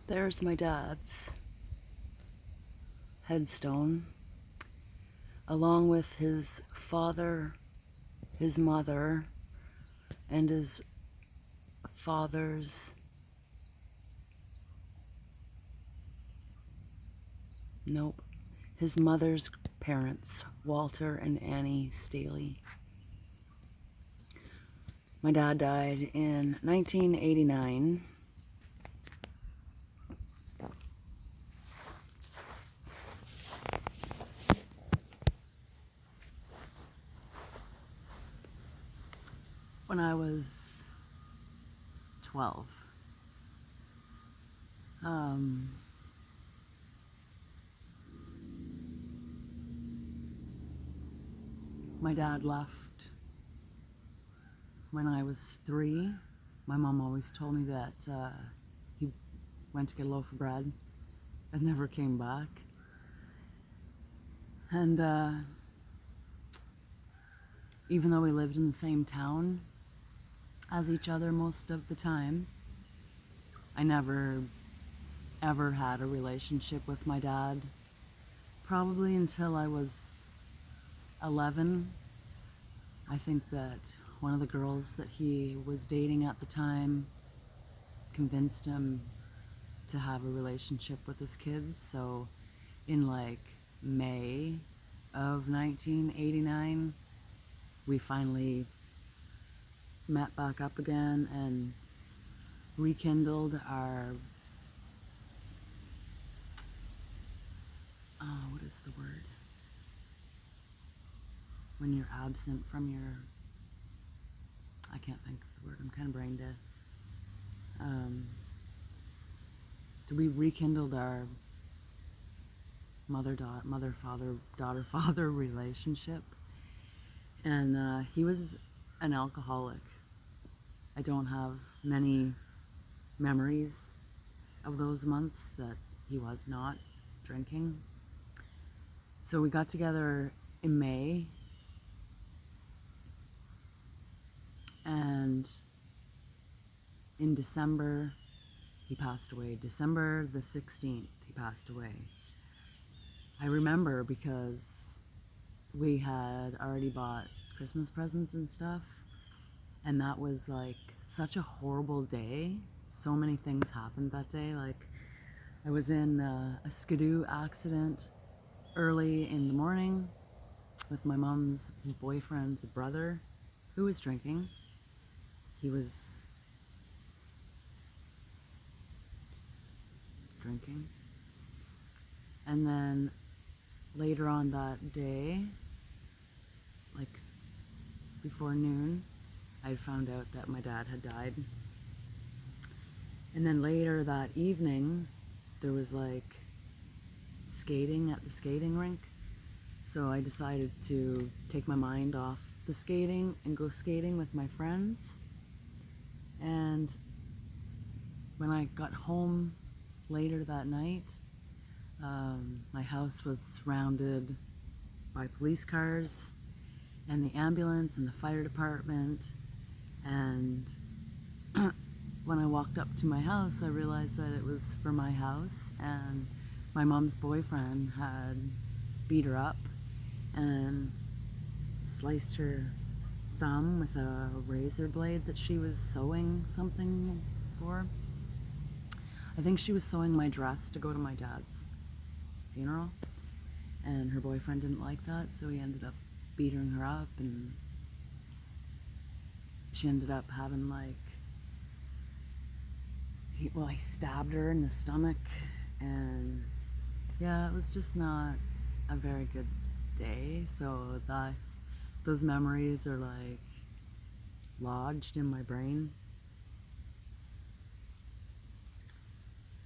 There's my dad's headstone, along with his father, his mother, and his father's, nope, his mother's parents, Walter and Annie Staley. My dad died in 1989. When I was 12. My dad left when I was 3. My mom always told me that he went to get a loaf of bread and never came back. And even though we lived in the same town as each other most of the time, I never ever had a relationship with my dad. Probably until I was 11. I think that one of the girls that he was dating at the time convinced him to have a relationship with his kids. So in like May of 1989, we finally met back up again and rekindled our, what is the word? When you're absent from your, I can't think of the word, I'm kind of brain dead. We rekindled our mother, father, daughter, father relationship. And he was an alcoholic. I don't have many memories of those months that he was not drinking. So we got together in May, and in December he passed away. December the 16th he passed away. I remember because we had already bought Christmas presents and stuff, and that was like such a horrible day. So many things happened that day. Like, I was in a skidoo accident early in the morning with my mom's boyfriend's brother, who was drinking. He was drinking. And then later on that day, like before noon, I found out that my dad had died. And then later that evening, there was like skating at the skating rink. So I decided to take my mind off the skating and go skating with my friends. And when I got home later that night, my house was surrounded by police cars and the ambulance and the fire department. And when I walked up to my house, I realized that it was for my house, and my mom's boyfriend had beat her up and sliced her thumb with a razor blade that she was sewing something for. I think she was sewing my dress to go to my dad's funeral, and her boyfriend didn't like that, so he ended up beating her up, and she ended up having like, he stabbed her in the stomach, and yeah, it was just not a very good day. So those memories are like lodged in my brain.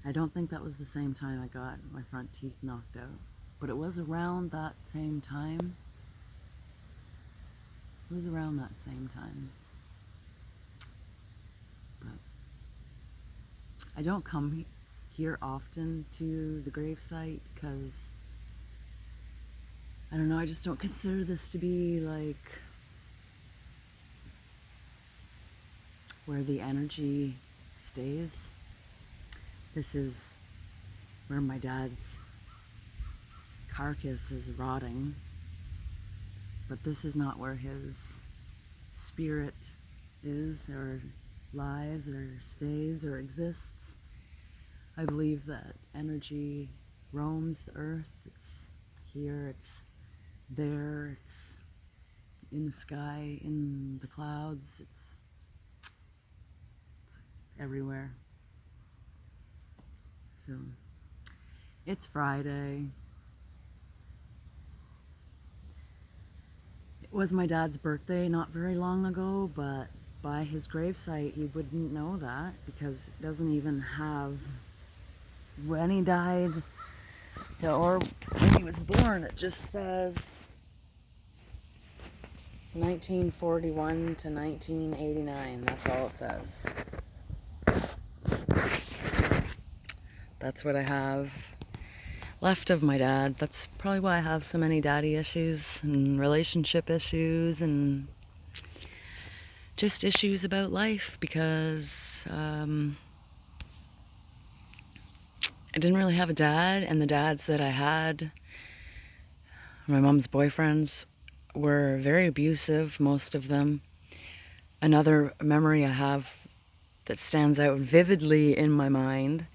I don't think that was the same time I got my front teeth knocked out, but it was around that same time. It was around that same time. But I don't come here often to the gravesite because, I don't know, I just don't consider this to be like where the energy stays. This is where my dad's carcass is rotting, but this is not where his spirit is, or lies, or stays, or exists. I believe that energy roams the earth. It's here, it's there, it's in the sky, in the clouds, it's everywhere. So, it's Friday. It was my dad's birthday not very long ago, but by his gravesite you wouldn't know that, because it doesn't even have when he died or when he was born. It just says 1941 to 1989. That's all it says. That's what I have left of my dad. That's probably why I have so many daddy issues and relationship issues and just issues about life, because I didn't really have a dad, and the dads that I had, my mom's boyfriends, were very abusive, most of them. Another memory I have that stands out vividly in my mind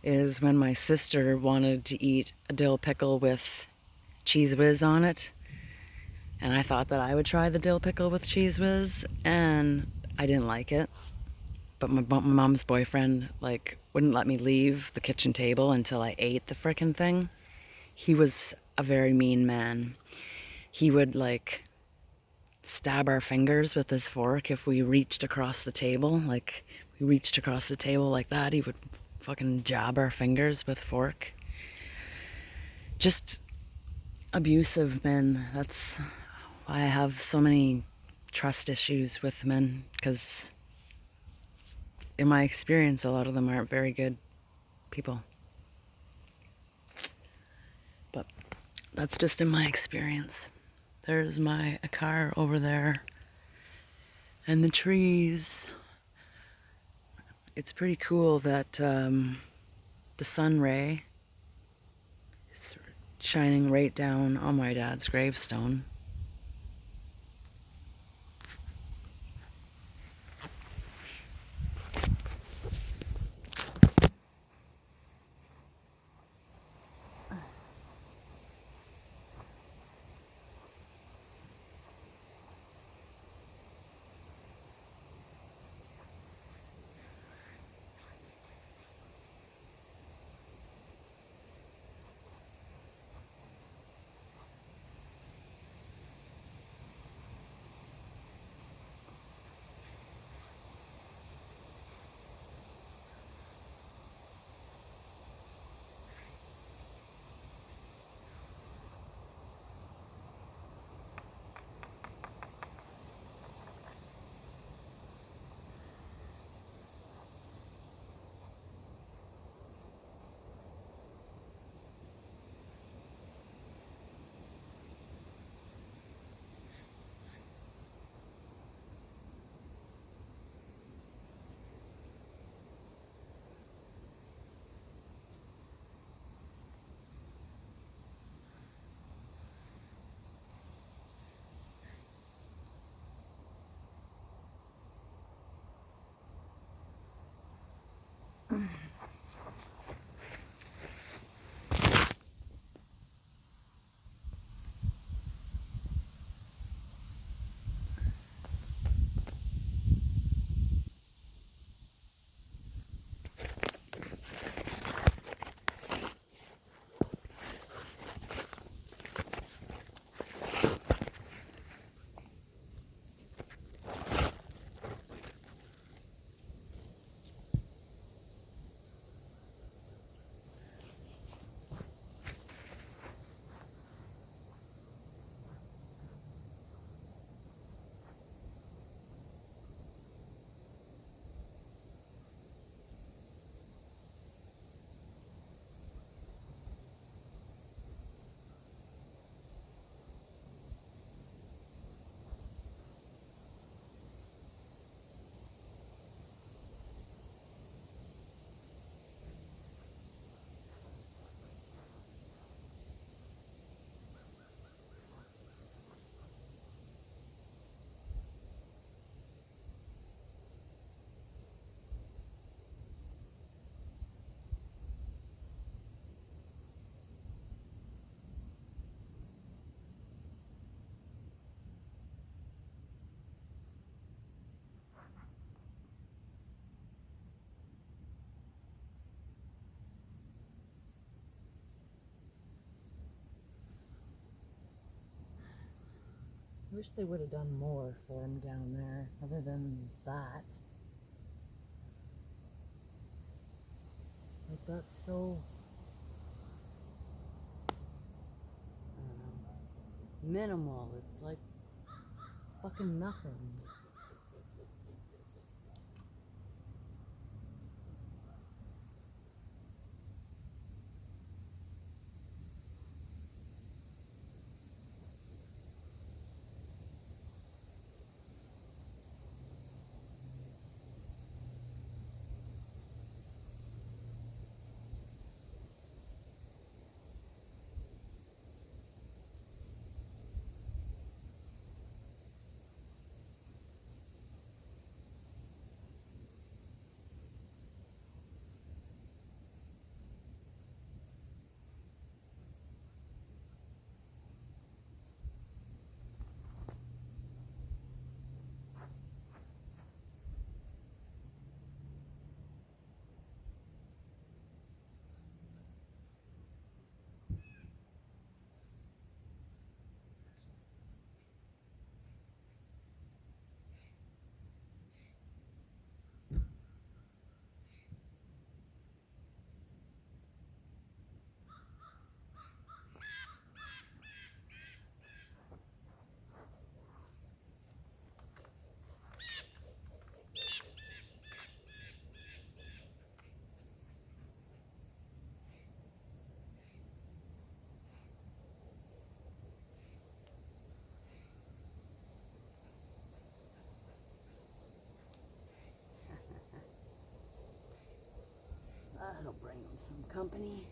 is when my sister wanted to eat a dill pickle with Cheese Whiz on it. And I thought that I would try the dill pickle with Cheese Whiz, and I didn't like it. But my mom's boyfriend, wouldn't let me leave the kitchen table until I ate the frickin' thing. He was a very mean man. He would, stab our fingers with his fork if we reached across the table. We reached across the table like that, he would fucking jab our fingers with a fork. Just abusive men. That's why I have so many trust issues with men, because in my experience, a lot of them aren't very good people. But that's just in my experience. There's a car over there, and the trees. It's pretty cool that the sun ray is shining right down on my dad's gravestone. I wish they would have done more for him down there, other than that. Like, that's so, I don't know, minimal. It's like fucking nothing. That'll bring him some company.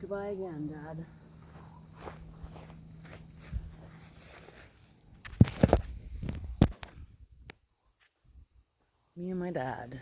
Goodbye again, Dad. Me and my dad.